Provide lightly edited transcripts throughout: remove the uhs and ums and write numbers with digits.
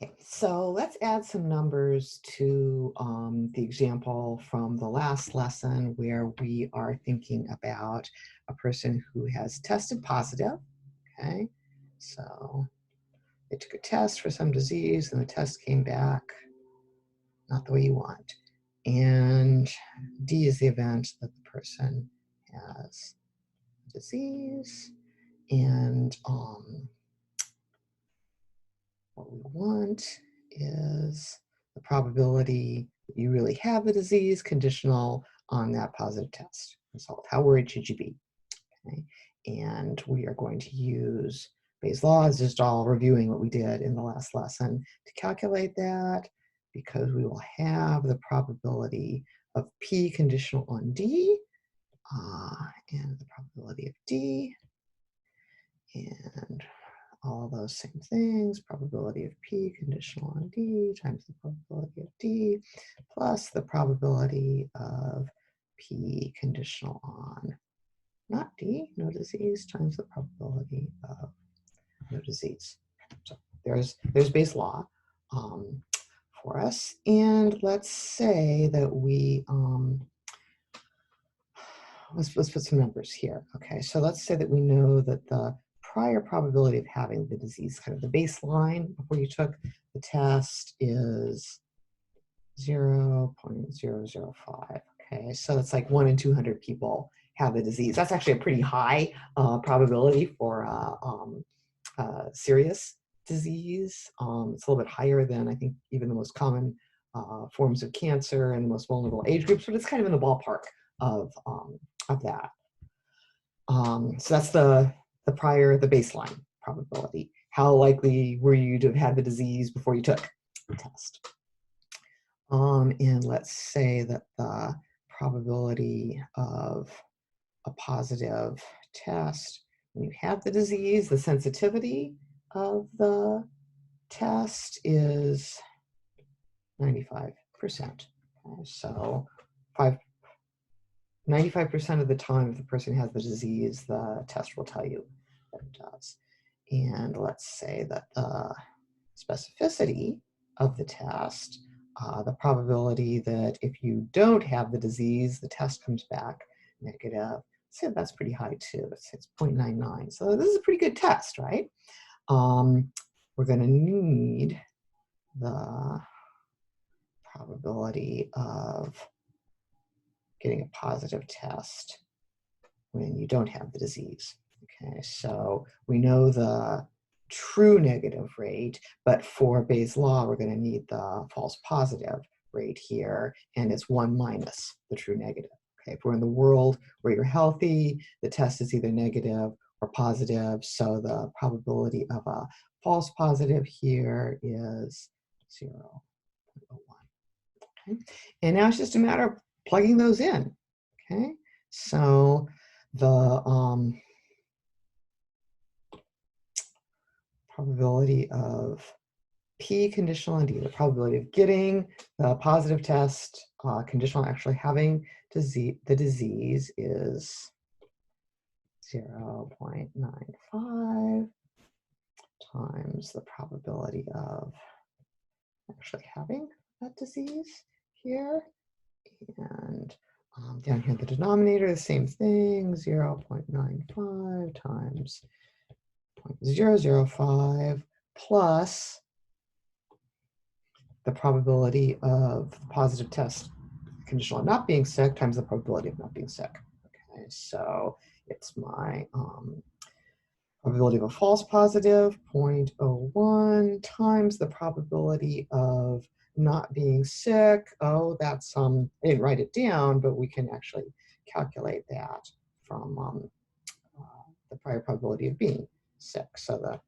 Okay, so let's add some numbers to the example from the last lesson where we are thinking about a person who has tested positive. Okay, so they took a test for some disease and the test came back not the way you want. And D is the event that the person has disease. And what we want is the probability that you really have the disease conditional on that positive test result. How worried should you be? Okay. And we are going to use Bayes' law, is just all reviewing what we did in the last lesson to calculate that, because we will have the probability of P conditional on D, and the probability of D, and all those same things, probability of P conditional on D times the probability of D plus the probability of P conditional on not D, no disease, times the probability of no disease. So there's Bayes' law for us. And let's say that we, let's put some numbers here. Okay, so let's say that we know that the prior probability of having the disease, kind of the baseline before you took the test, is 0.005. Okay, so it's like 1 in 200 people have the disease. That's actually a pretty high probability for serious disease. It's a little bit higher than I think even the most common forms of cancer and the most vulnerable age groups, but it's kind of in the ballpark of that. So that's the baseline probability. How likely were you to have had the disease before you took the test? And let's say that the probability of a positive test when you have the disease, the sensitivity of the test is 95%. Okay, so 95% of the time, if the person has the disease, the test will tell you that it does. And let's say that the specificity of the test, the probability that if you don't have the disease, the test comes back negative. So that's pretty high too. It's 0.99. So this is a pretty good test, right? We're going to need the probability of getting a positive test when you don't have the disease. Okay, so we know the true negative rate, but for Bayes' law, we're going to need the false positive rate here, and it's 1 minus the true negative. Okay, if we're in the world where you're healthy, the test is either negative or positive, so the probability of a false positive here is 0.01. Okay, and now it's just a matter of plugging those in. Okay, so the probability of P conditional on D, the probability of getting the positive test conditional on actually having the disease is 0.95 times the probability of actually having that disease here. And down here in the denominator, the same thing, 0.95 times 0.005 plus the probability of the positive test conditional on not being sick times the probability of not being sick. Okay, so it's my probability of a false positive, 0.01 times the probability of not being sick. Oh, that's, I didn't write it down, but we can actually calculate that from the prior probability of being sick. So the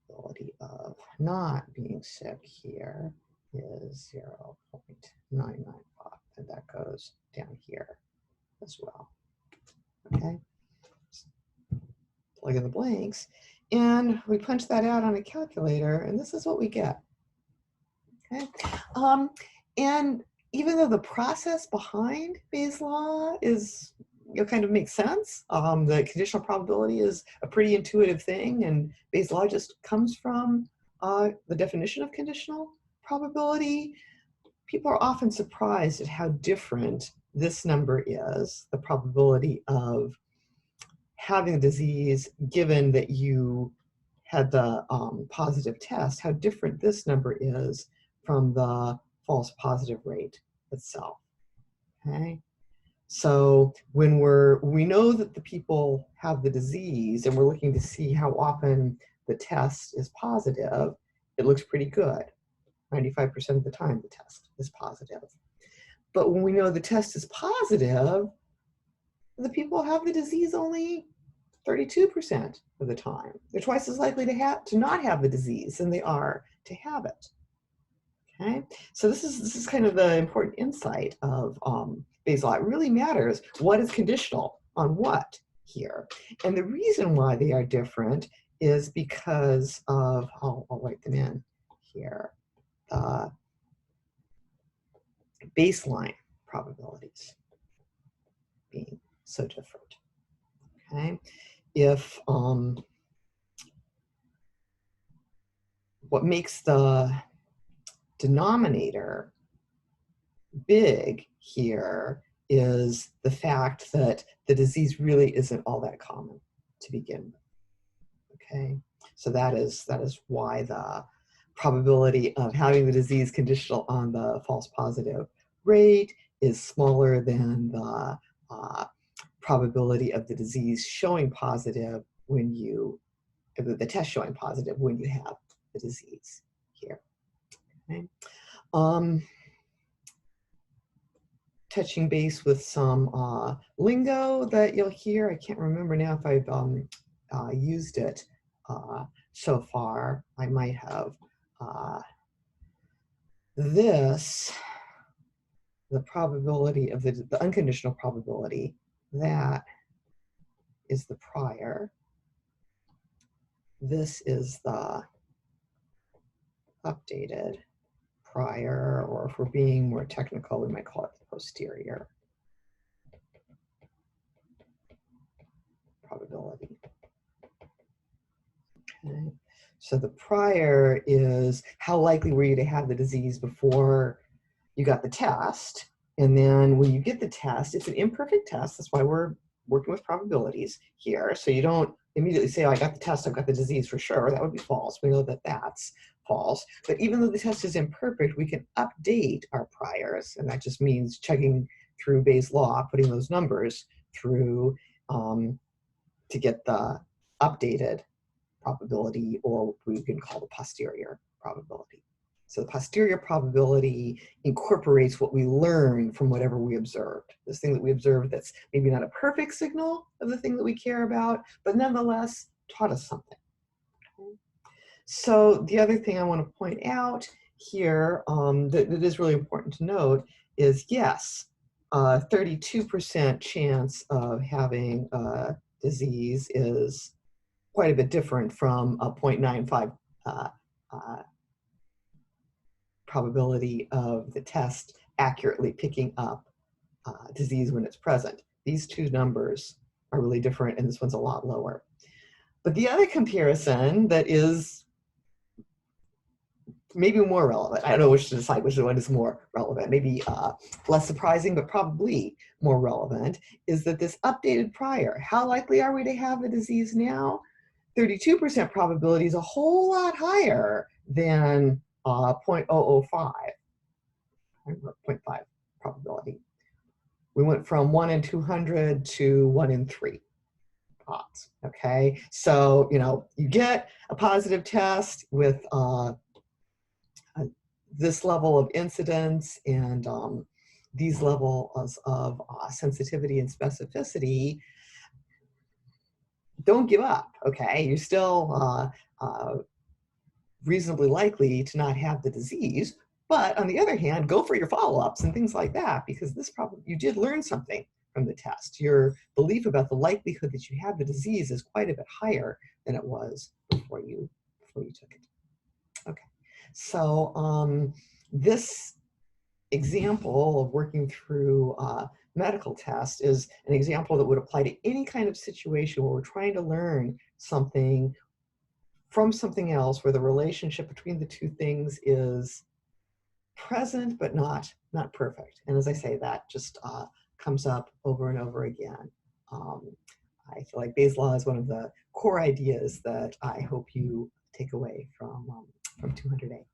probability of not being sick here is 0.995, and that goes down here as well. Okay, plug in the blanks, and we punch that out on a calculator, and this is what we get. Okay, and even though the process behind Bayes' law is, kind of makes sense. The conditional probability is a pretty intuitive thing, and Bayes' law just comes from the definition of conditional probability. People are often surprised at how different this number is, the probability of having a disease given that you had the positive test, how different this number is from the false positive rate itself, okay? So when we know that the people have the disease and we're looking to see how often the test is positive, it looks pretty good. 95% of the time the test is positive. But when we know the test is positive, the people have the disease only 32% of the time. They're twice as likely to not have the disease than they are to have it. Okay, so this is kind of the important insight of Bayes' law. It really matters what is conditional on what here, and the reason why they are different is because of I'll write them in here. Baseline probabilities being so different. Okay, if what makes the denominator big here is the fact that the disease really isn't all that common to begin with. Okay, so that is why the probability of having the disease conditional on the false positive rate is smaller than the probability of the disease showing positive when you, the test showing positive when you have the disease here. Okay. Touching base with some lingo that you'll hear. I can't remember now if I've used it so far. I might have. This, the probability of the unconditional probability, that is the prior. This is the updated prior, or if we're being more technical, we might call it the posterior probability. Okay. So the prior is how likely were you to have the disease before you got the test, and then when you get the test, it's an imperfect test. That's why we're working with probabilities here. So you don't immediately say, oh, I got the test, I've got the disease for sure. That would be false. We know that that's false. But even though the test is imperfect, we can update our priors, and that just means checking through Bayes' law, putting those numbers through to get the updated probability, or we can call the posterior probability. So the posterior probability incorporates what we learned from whatever we observed. This thing that we observed that's maybe not a perfect signal of the thing that we care about, but nonetheless taught us something. Okay. So the other thing I want to point out here that is really important to note is, yes, 32% chance of having a disease is quite a bit different from a 0.95 probability of the test accurately picking up disease when it's present. These two numbers are really different, and this one's a lot lower. But the other comparison that is maybe more relevant, I don't know which to decide which one is more relevant, maybe less surprising, but probably more relevant, is that this updated prior, how likely are we to have the disease now? 32% probability is a whole lot higher than 0.005, 0.5 probability. We went from 1 in 200 to 1 in 3 odds, okay? So, you know, you get a positive test with this level of incidence and these levels of sensitivity and specificity. Don't give up, okay? You're still reasonably likely to not have the disease, but on the other hand, go for your follow-ups and things like that, because this probably, you did learn something from the test. Your belief about the likelihood that you have the disease is quite a bit higher than it was before you took it. Okay, so this example of working through medical test is an example that would apply to any kind of situation where we're trying to learn something from something else, where the relationship between the two things is present but not perfect. And as I say, that just comes up over and over again. Um, I feel like Bayes' law is one of the core ideas that I hope you take away from 200A.